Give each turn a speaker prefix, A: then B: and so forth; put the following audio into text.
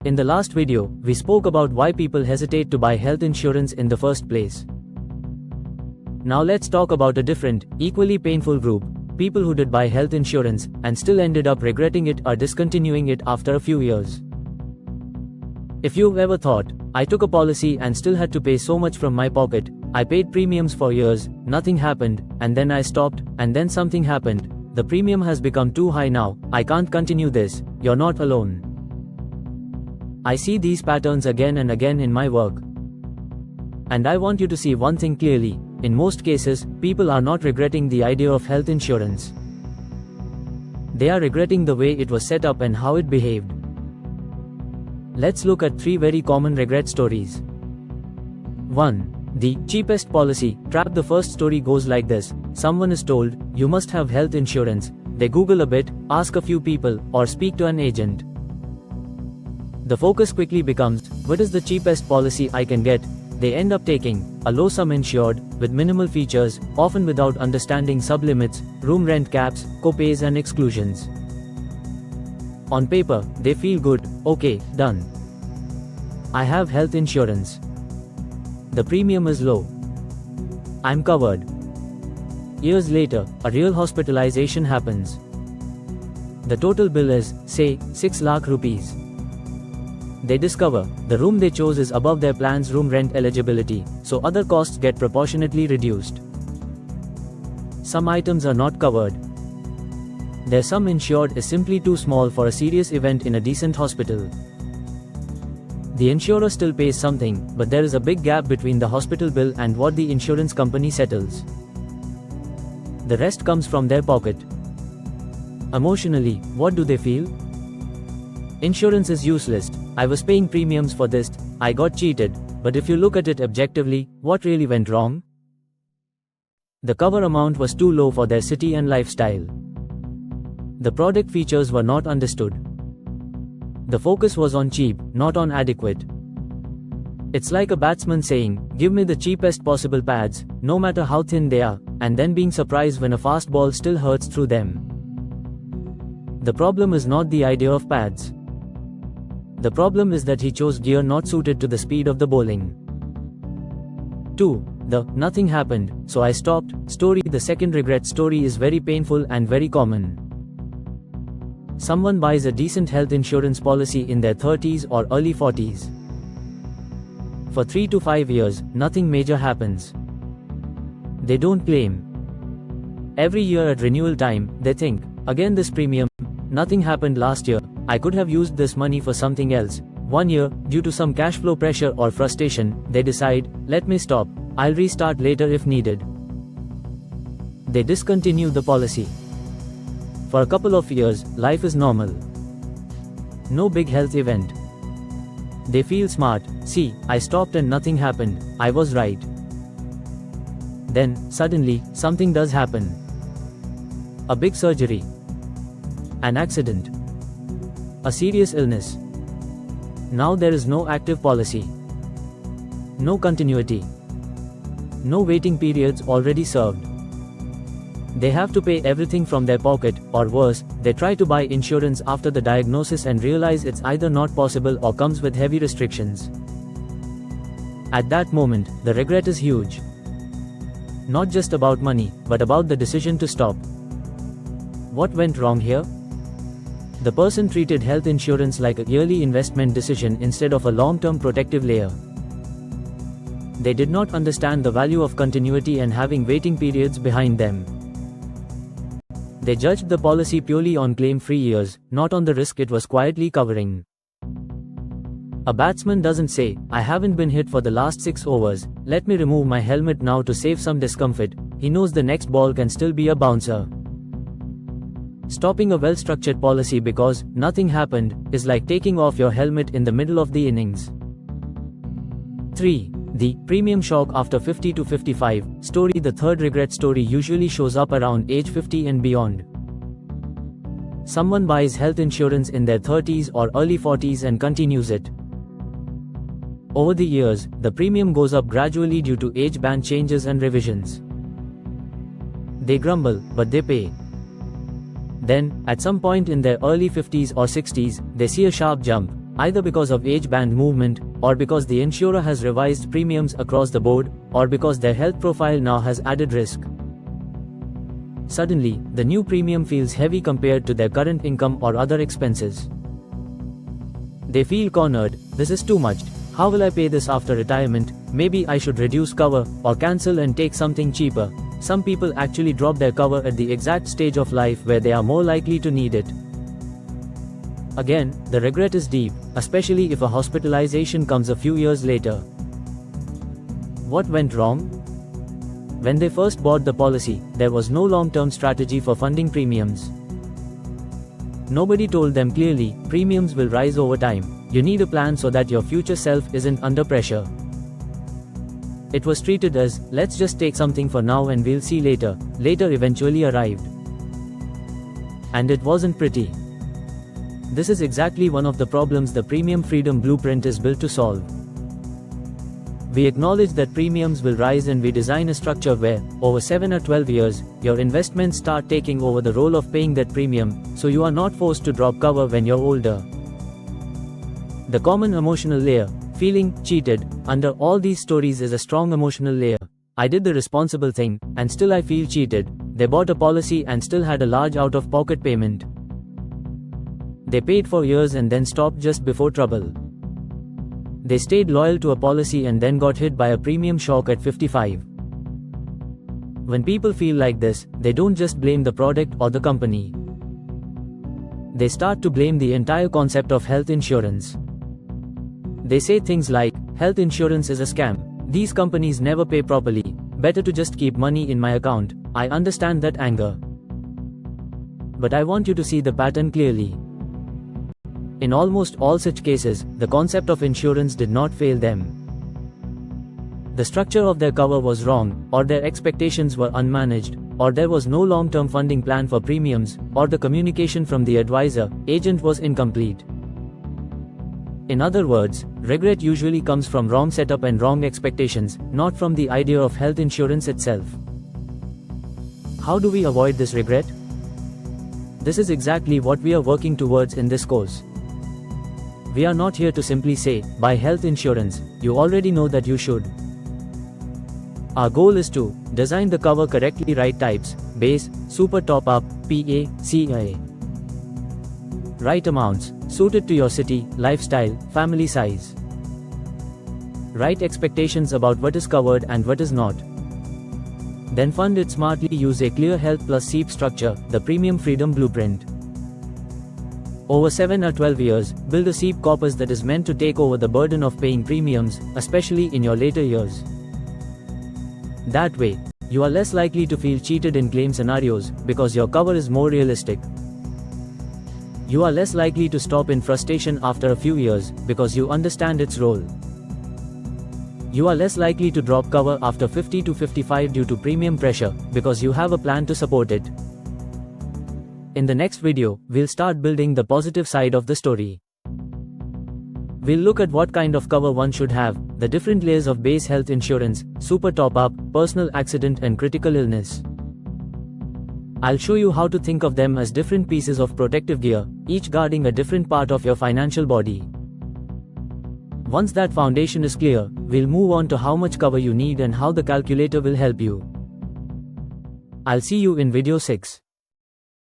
A: In the last video, we spoke about why people hesitate to buy health insurance in the first place. Now let's talk about a different, equally painful group, people who did buy health insurance and still ended up regretting it or discontinuing it after a few years. If you've ever thought, I took a policy and still had to pay so much from my pocket, I paid premiums for years, nothing happened, and then I stopped, and then something happened, the premium has become too high now, I can't continue this, you're not alone. I see these patterns again and again in my work. And I want you to see one thing clearly, in most cases, people are not regretting the idea of health insurance. They are regretting the way it was set up and how it behaved. Let's look at 3 very common regret stories. 1. The cheapest policy trap. The first story goes like this. Someone is told, you must have health insurance. They Google a bit, ask a few people, or speak to an agent. The focus quickly becomes, what is the cheapest policy I can get? They end up taking a low sum insured, with minimal features, often without understanding sublimits, room rent caps, co-pays and exclusions. On paper, they feel good, okay, done. I have health insurance. The premium is low. I'm covered. Years later, a real hospitalization happens. The total bill is, say, 6 lakh rupees. They discover, the room they chose is above their plan's room rent eligibility, so other costs get proportionately reduced. Some items are not covered. Their sum insured is simply too small for a serious event in a decent hospital. The insurer still pays something, but there is a big gap between the hospital bill and what the insurance company settles. The rest comes from their pocket. Emotionally, what do they feel? Insurance is useless. I was paying premiums for this, I got cheated, but if you look at it objectively, what really went wrong? The cover amount was too low for their city and lifestyle. The product features were not understood. The focus was on cheap, not on adequate. It's like a batsman saying, give me the cheapest possible pads, no matter how thin they are, and then being surprised when a fast ball still hurts through them. The problem is not the idea of pads. The problem is that he chose gear not suited to the speed of the bowling. 2. The nothing happened, so I stopped story. The second regret story is very painful and very common. Someone buys a decent health insurance policy in their 30s or early 40s. For 3 to 5 years, nothing major happens. They don't claim. Every year at renewal time, they think, again this premium, nothing happened last year, I could have used this money for something else. 1 year, due to some cash flow pressure or frustration, they decide, let me stop, I'll restart later if needed. They discontinue the policy. For a couple of years, life is normal. No big health event. They feel smart, see, I stopped and nothing happened, I was right. Then, suddenly, something does happen. A big surgery. An accident. A serious illness. Now there is no active policy. No continuity. No waiting periods already served. They have to pay everything from their pocket, or worse, they try to buy insurance after the diagnosis and realize it's either not possible or comes with heavy restrictions. At that moment, the regret is huge. Not just about money, but about the decision to stop. What went wrong here? The person treated health insurance like a yearly investment decision instead of a long-term protective layer. They did not understand the value of continuity and having waiting periods behind them. They judged the policy purely on claim-free years, not on the risk it was quietly covering. A batsman doesn't say, I haven't been hit for the last 6 overs, let me remove my helmet now to save some discomfort. He knows the next ball can still be a bouncer. Stopping a well-structured policy because nothing happened is like taking off your helmet in the middle of the innings. 3. The premium shock after 50 to 55 story. The third regret story usually shows up around age 50 and beyond. Someone buys health insurance in their 30s or early 40s and continues it. Over the years, the premium goes up gradually due to age band changes and revisions. They grumble, but they pay. Then, at some point in their early 50s or 60s, they see a sharp jump, either because of age band movement, or because the insurer has revised premiums across the board, or because their health profile now has added risk. Suddenly, the new premium feels heavy compared to their current income or other expenses. They feel cornered. This is too much. How will I pay this after retirement? Maybe I should reduce cover, or cancel and take something cheaper. Some people actually drop their cover at the exact stage of life where they are more likely to need it. Again, the regret is deep, especially if a hospitalization comes a few years later. What went wrong? When they first bought the policy, there was no long-term strategy for funding premiums. Nobody told them clearly, premiums will rise over time. You need a plan so that your future self isn't under pressure. It was treated as, let's just take something for now and we'll see later. Later eventually arrived. And it wasn't pretty. This is exactly one of the problems the Premium Freedom Blueprint is built to solve. We acknowledge that premiums will rise and we design a structure where, over 7 or 12 years, your investments start taking over the role of paying that premium, so you are not forced to drop cover when you're older. The common emotional layer, feeling cheated, under all these stories is a strong emotional layer. I did the responsible thing, and still I feel cheated. They bought a policy and still had a large out-of-pocket payment. They paid for years and then stopped just before trouble. They stayed loyal to a policy and then got hit by a premium shock at 55. When people feel like this, they don't just blame the product or the company. They start to blame the entire concept of health insurance. They say things like, health insurance is a scam. These companies never pay properly. Better to just keep money in my account. I understand that anger. But I want you to see the pattern clearly. In almost all such cases, the concept of insurance did not fail them. The structure of their cover was wrong, or their expectations were unmanaged, or there was no long-term funding plan for premiums, or the communication from the advisor, agent was incomplete. In other words, regret usually comes from wrong setup and wrong expectations, not from the idea of health insurance itself. How do we avoid this regret? This is exactly what we are working towards in this course. We are not here to simply say, buy health insurance. You already know that you should. Our goal is to design the cover correctly, right types, base, super top-up, PA, CA. Right amounts, suited to your city, lifestyle, family size. Right expectations about what is covered and what is not. Then fund it smartly. Use a clear health plus SEEP structure, the Premium Freedom Blueprint. Over 7 or 12 years, build a SEEP corpus that is meant to take over the burden of paying premiums, especially in your later years. That way, you are less likely to feel cheated in claim scenarios, because your cover is more realistic. You are less likely to stop in frustration after a few years, because you understand its role. You are less likely to drop cover after 50 to 55 due to premium pressure, because you have a plan to support it. In the next video, we'll start building the positive side of the story. We'll look at what kind of cover one should have, the different layers of base health insurance, super top-up, personal accident and critical illness. I'll show you how to think of them as different pieces of protective gear, each guarding a different part of your financial body. Once that foundation is clear, we'll move on to how much cover you need and how the calculator will help you. I'll see you in video 6.